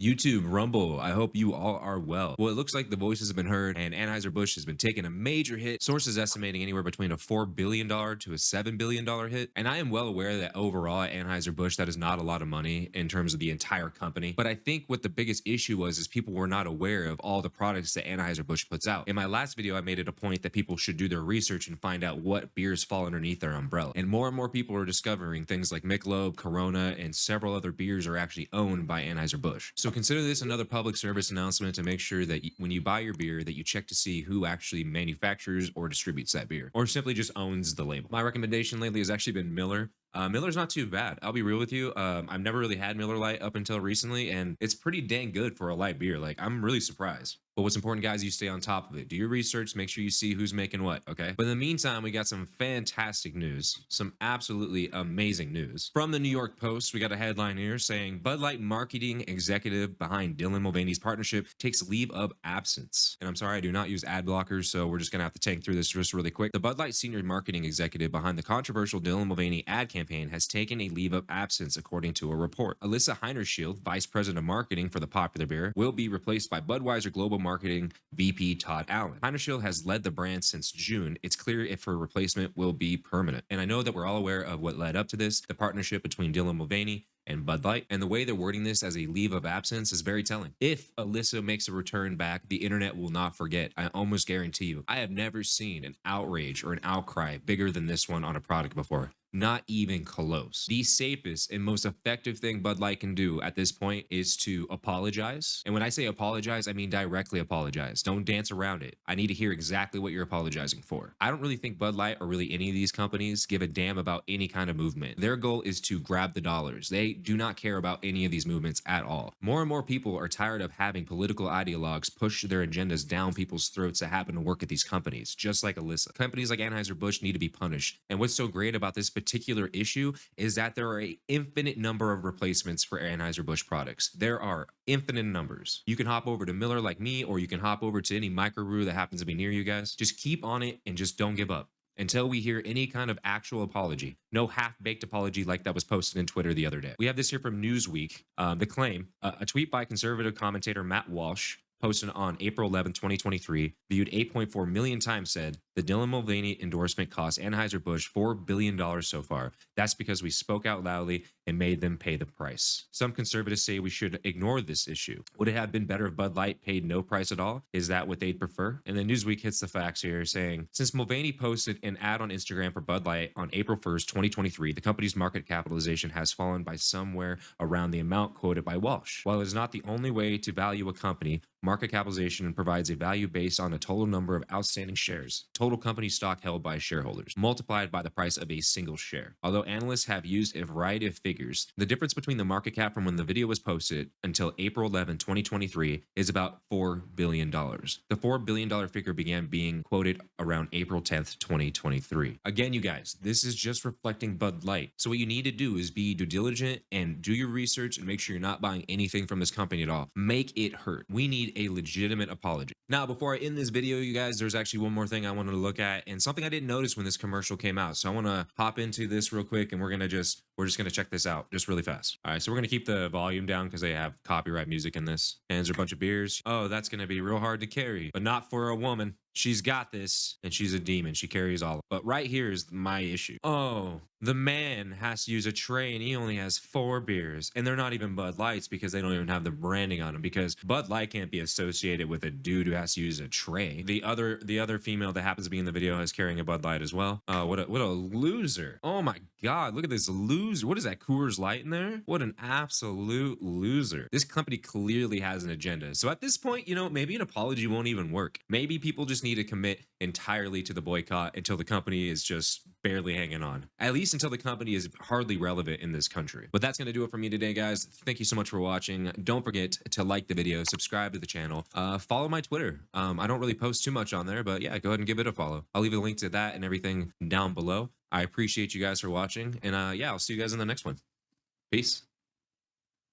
YouTube, Rumble, I hope you all are well. Well, it looks like the voices have been heard and Anheuser-Busch has been taking a major hit. Sources estimating anywhere between a $4 billion to a $7 billion hit. And I am well aware that overall at Anheuser-Busch, that is not a lot of money in terms of the entire company. But I think what the biggest issue was is people were not aware of all the products that Anheuser-Busch puts out. In my last video, I made it a point that people should do their research and find out what beers fall underneath their umbrella. And more people are discovering things like Michelob, Corona, and several other beers are actually owned by Anheuser-Busch. So consider this another public service announcement to make sure that when you buy your beer that you check to see who actually manufactures or distributes that beer or simply just owns the label. My recommendation lately has actually been Miller. Miller's not too bad. I'll be real with you. I've never really had Miller Lite up until recently, and it's pretty dang good for a light beer. Like, I'm really surprised. But what's important, guys, you stay on top of it. Do your research, make sure you see who's making what, okay? But in the meantime, we got some fantastic news, some absolutely amazing news. From the New York Post, we got a headline here saying, Bud Light marketing executive behind Dylan Mulvaney's partnership takes leave of absence. And I'm sorry, I do not use ad blockers, so we're just gonna have to tank through this just really quick. The Bud Light senior marketing executive behind the controversial Dylan Mulvaney ad campaign has taken a leave of absence, according to a report. Alissa Heinerscheid, vice president of marketing for the popular beer, will be replaced by Budweiser Global Marketing VP Todd Allen. Heinerscheid has led the brand since June. It's clear if her replacement will be permanent. And I know that we're all aware of what led up to this, the partnership between Dylan Mulvaney and Bud Light. And the way they're wording this as a leave of absence is very telling. If Alissa makes a return back, the internet will not forget. I almost guarantee you. I have never seen an outrage or an outcry bigger than this one on a product before. Not even close. The safest and most effective thing Bud Light can do at this point is to apologize. And when I say apologize, I mean directly apologize. Don't dance around it. I need to hear exactly what you're apologizing for. I don't really think Bud Light or really any of these companies give a damn about any kind of movement. Their goal is to grab the dollars. They do not care about any of these movements at all. More and more people are tired of having political ideologues push their agendas down people's throats that happen to work at these companies, just like Alissa. Companies like Anheuser-Busch need to be punished. And what's so great about this particular issue is that there are an infinite number of replacements for Anheuser-Busch products. There are infinite numbers. You can hop over to Miller like me, or you can hop over to any microbrew that happens to be near you guys. Just keep on it and just don't give up until we hear any kind of actual apology. No half-baked apology like that was posted in Twitter the other day. We have this here from Newsweek. The claim, a tweet by conservative commentator Matt Walsh, posted on April 11, 2023, viewed 8.4 million times, said, the Dylan Mulvaney endorsement cost Anheuser-Busch $4 billion so far. That's because we spoke out loudly and made them pay the price. Some conservatives say we should ignore this issue. Would it have been better if Bud Light paid no price at all? Is that what they'd prefer? And then Newsweek hits the facts here saying, since Mulvaney posted an ad on Instagram for Bud Light on April 1st, 2023, the company's market capitalization has fallen by somewhere around the amount quoted by Walsh. While it is not the only way to value a company, market capitalization provides a value based on the total number of outstanding shares, total company stock held by shareholders, multiplied by the price of a single share. Although analysts have used a variety of figures, the difference between the market cap from when the video was posted until April 11, 2023 is about $4 billion. The $4 billion figure began being quoted around April 10th, 2023. Again, you guys, this is just reflecting Bud Light. So what you need to do is be due diligent and do your research and make sure you're not buying anything from this company at all. Make it hurt. We need a legitimate apology. Now, before I end this video, you guys, there's actually one more thing I wanted to look at and something I didn't notice when this commercial came out. So I want to hop into this real quick and we're just going to check this out just really fast. All right, so we're going to keep the volume down because they have copyright music in this. And there's a bunch of beers. Oh, that's going to be real hard to carry, but not for a woman. She's got this, and she's a demon. She carries all. But right here is my issue. Oh, the man has to use a tray, and he only has 4 beers. And they're not even Bud Lights because they don't even have the branding on them. Because Bud Light can't be associated with a dude who has to use a tray. The other female that happens to be in the video is carrying a Bud Light as well. What a loser. Oh my God, look at this loser. What is that, Coors Light in there? What an absolute loser. This company clearly has an agenda. So at this point, you know, maybe an apology won't even work. Maybe people just need to commit entirely to the boycott until the company is just barely hanging on. At least until the company is hardly relevant in this country. But that's going to do it for me today, guys. Thank you so much for watching. Don't forget to like the video, subscribe to the channel, follow my Twitter. I don't really post too much on there, but yeah, go ahead and give it a follow. I'll leave a link to that and everything down below. I appreciate you guys for watching, and yeah, I'll see you guys in the next one. Peace.